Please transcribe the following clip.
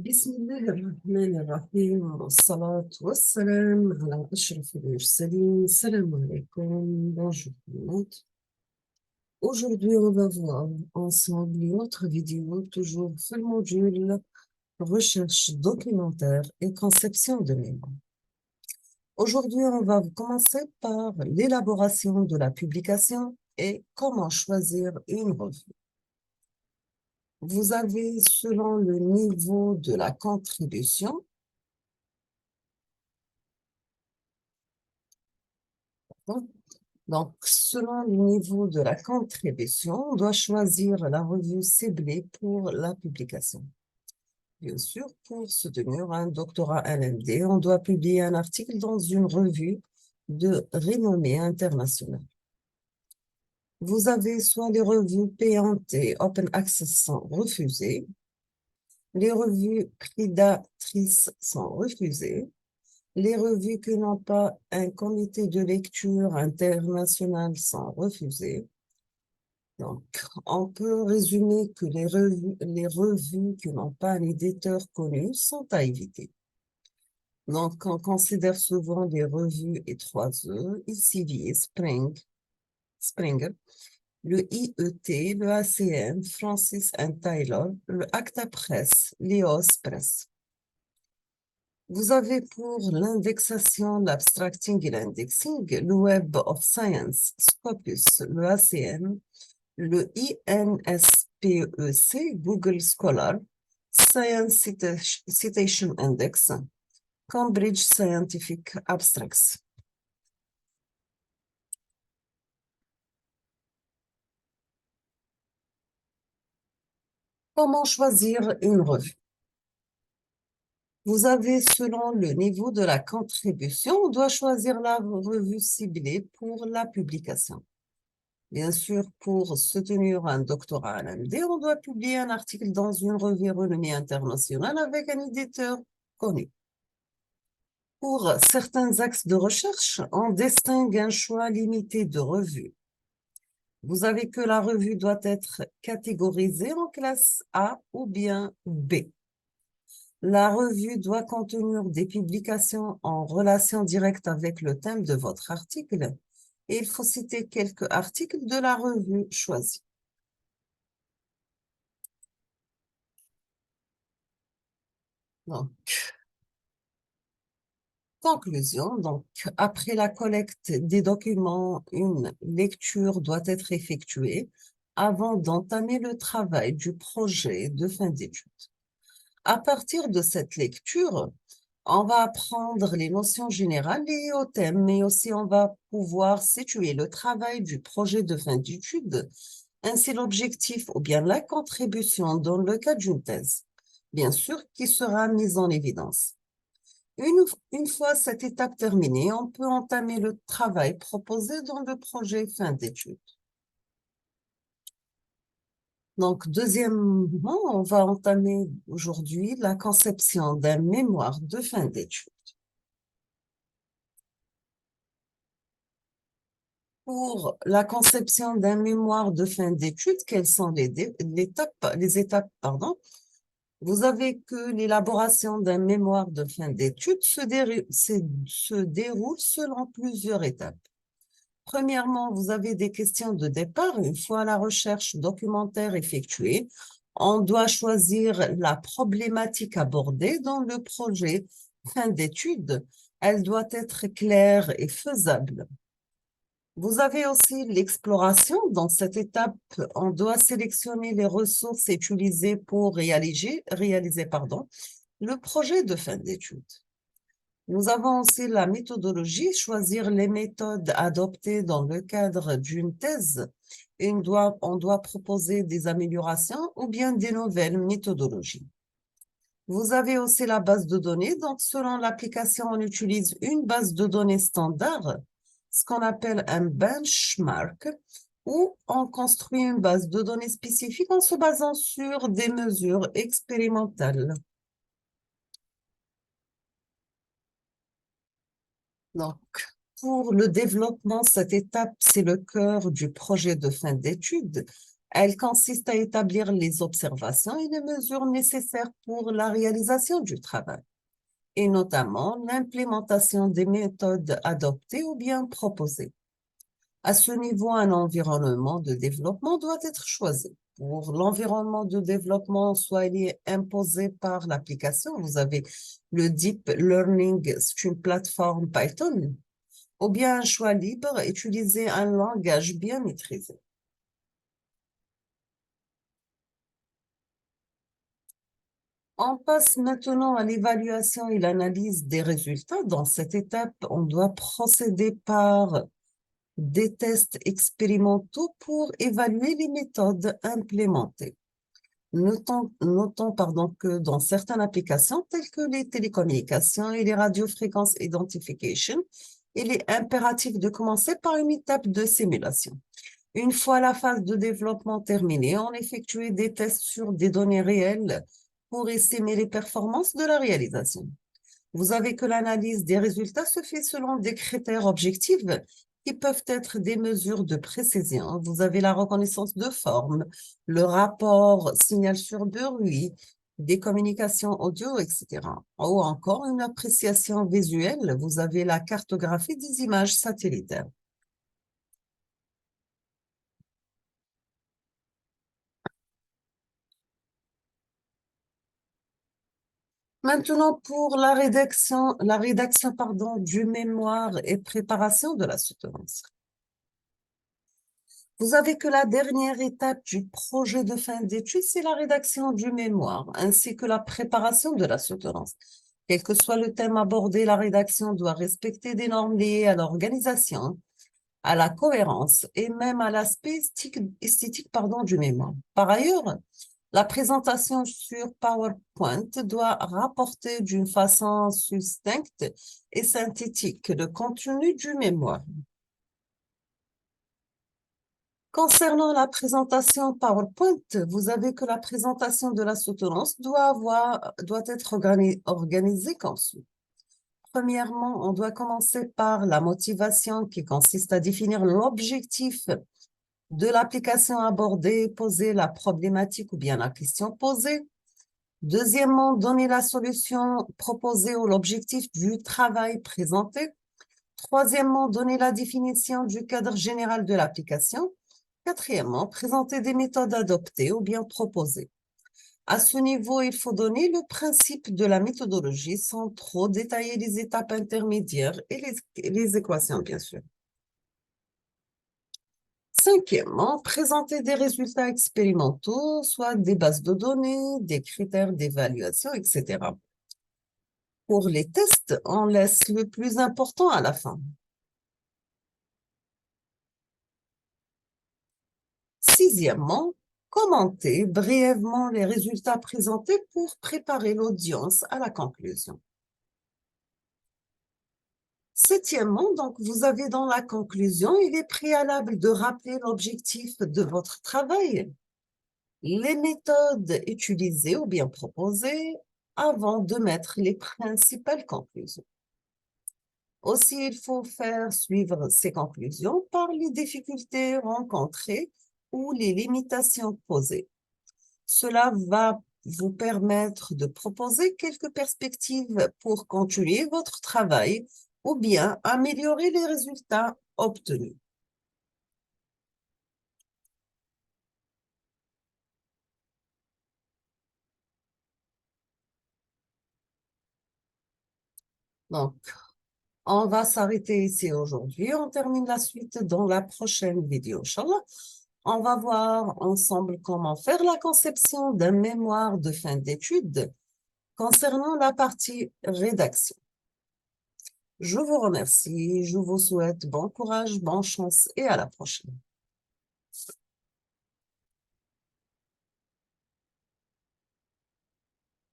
بسم الله الرحمن الرحيم والصلاة والسلام على أشرف المرسلين. السلام عليكم. Bonjour tout le monde. Aujourd'hui, on va voir ensemble une autre vidéo, toujours sur le module recherche documentaire et conception de mémoire. Aujourd'hui, on va commencer par l'élaboration de la publication et comment choisir une revue. Vous avez, selon le niveau de la contribution, donc, selon le niveau de la contribution, on doit choisir la revue ciblée pour la publication. Bien sûr, pour soutenir un doctorat LMD, on doit publier un article dans une revue de renommée internationale. Vous avez soit les revues payantes et open access sont refusées, les revues prédatrices sont refusées, les revues qui n'ont pas un comité de lecture international sont refusées. Donc, on peut résumer que les revues qui n'ont pas un éditeur connu sont à éviter. Donc, on considère souvent les revues E3E, ECV, Springer, le IET, le ACM, Francis and Taylor, le Acta Press, l'EOS Press. Vous avez pour l'indexation, l'abstracting et l'indexing, le Web of Science, Scopus, le ACM, le INSPEC, Google Scholar, Science Citation Index, Cambridge Scientific Abstracts. Comment choisir une revue? Vous avez, selon le niveau de la contribution, on doit choisir la revue ciblée pour la publication. Bien sûr, pour soutenir un doctorat à l'AMD, on doit publier un article dans une revue renommée internationale avec un éditeur connu. Pour certains axes de recherche, on distingue un choix limité de revues. Vous avez que la revue doit être catégorisée en classe A ou bien B. La revue doit contenir des publications en relation directe avec le thème de votre article et il faut citer quelques articles de la revue choisie. Donc, conclusion, donc, après la collecte des documents, une lecture doit être effectuée avant d'entamer le travail du projet de fin d'études. À partir de cette lecture, on va apprendre les notions générales liées au thème, mais aussi on va pouvoir situer le travail du projet de fin d'études, ainsi l'objectif ou bien la contribution dans le cas d'une thèse, bien sûr, qui sera mise en évidence. Une fois cette étape terminée, on peut entamer le travail proposé dans le projet fin d'études. Donc, deuxièmement, on va entamer aujourd'hui la conception d'un mémoire de fin d'études. Pour la conception d'un mémoire de fin d'études, quelles sont les étapes, pardon? Vous avez que l'élaboration d'un mémoire de fin d'études se déroule selon plusieurs étapes. Premièrement, vous avez des questions de départ. Une fois la recherche documentaire effectuée, on doit choisir la problématique abordée dans le projet fin d'études. Elle doit être claire et faisable. Vous avez aussi l'exploration. Dans cette étape, on doit sélectionner les ressources utilisées pour réaliser le projet de fin d'études. Nous avons aussi la méthodologie, choisir les méthodes adoptées dans le cadre d'une thèse. On doit proposer des améliorations ou bien des nouvelles méthodologies. Vous avez aussi la base de données. Donc, selon l'application, on utilise une base de données standard, ce qu'on appelle un benchmark, ou on construit une base de données spécifique en se basant sur des mesures expérimentales. Donc, pour le développement, cette étape, c'est le cœur du projet de fin d'études. Elle consiste à établir les observations et les mesures nécessaires pour la réalisation du travail, et notamment l'implémentation des méthodes adoptées ou bien proposées. À ce niveau, un environnement de développement doit être choisi. Pour l'environnement de développement, soit il est imposé par l'application, vous avez le Deep Learning, c'est une plateforme Python, ou bien un choix libre, utiliser un langage bien maîtrisé. On passe maintenant à l'évaluation et l'analyse des résultats. Dans cette étape, on doit procéder par des tests expérimentaux pour évaluer les méthodes implémentées. Notons, que dans certaines applications telles que les télécommunications et les radiofréquences identification, il est impératif de commencer par une étape de simulation. Une fois la phase de développement terminée, on effectue des tests sur des données réelles pour estimer les performances de la réalisation. Vous savez que l'analyse des résultats se fait selon des critères objectifs qui peuvent être des mesures de précision. Vous avez la reconnaissance de forme, le rapport signal sur bruit, des communications audio, etc. Ou encore une appréciation visuelle. Vous avez la cartographie des images satellitaires. Maintenant, pour la rédaction, du mémoire et préparation de la soutenance. Vous avez que la dernière étape du projet de fin d'études, c'est la rédaction du mémoire, ainsi que la préparation de la soutenance. Quel que soit le thème abordé, la rédaction doit respecter des normes liées à l'organisation, à la cohérence et même à l'aspect esthétique, du mémoire. Par ailleurs, la présentation sur PowerPoint doit rapporter d'une façon succincte et synthétique le contenu du mémoire. Concernant la présentation PowerPoint, vous avez que la présentation de la soutenance doit être organisée comme suit. Premièrement, on doit commencer par la motivation qui consiste à définir l'objectif de l'application abordée, poser la problématique ou bien la question posée. Deuxièmement, donner la solution proposée ou l'objectif du travail présenté. Troisièmement, donner la définition du cadre général de l'application. Quatrièmement, présenter des méthodes adoptées ou bien proposées. À ce niveau, il faut donner le principe de la méthodologie sans trop détailler les étapes intermédiaires et les équations, bien sûr. Cinquièmement, présenter des résultats expérimentaux, soit des bases de données, des critères d'évaluation, etc. Pour les tests, on laisse le plus important à la fin. Sixièmement, commenter brièvement les résultats présentés pour préparer l'audience à la conclusion. Septièmement, donc, vous avez dans la conclusion, il est préalable de rappeler l'objectif de votre travail, les méthodes utilisées ou bien proposées avant de mettre les principales conclusions. Aussi, il faut faire suivre ces conclusions par les difficultés rencontrées ou les limitations posées. Cela va vous permettre de proposer quelques perspectives pour continuer votre travail ou bien améliorer les résultats obtenus. Donc, on va s'arrêter ici aujourd'hui. On termine la suite dans la prochaine vidéo, Inch'Allah. On va voir ensemble comment faire la conception d'un mémoire de fin d'études concernant la partie rédaction. Je vous remercie, je vous souhaite bon courage, bonne chance et à la prochaine.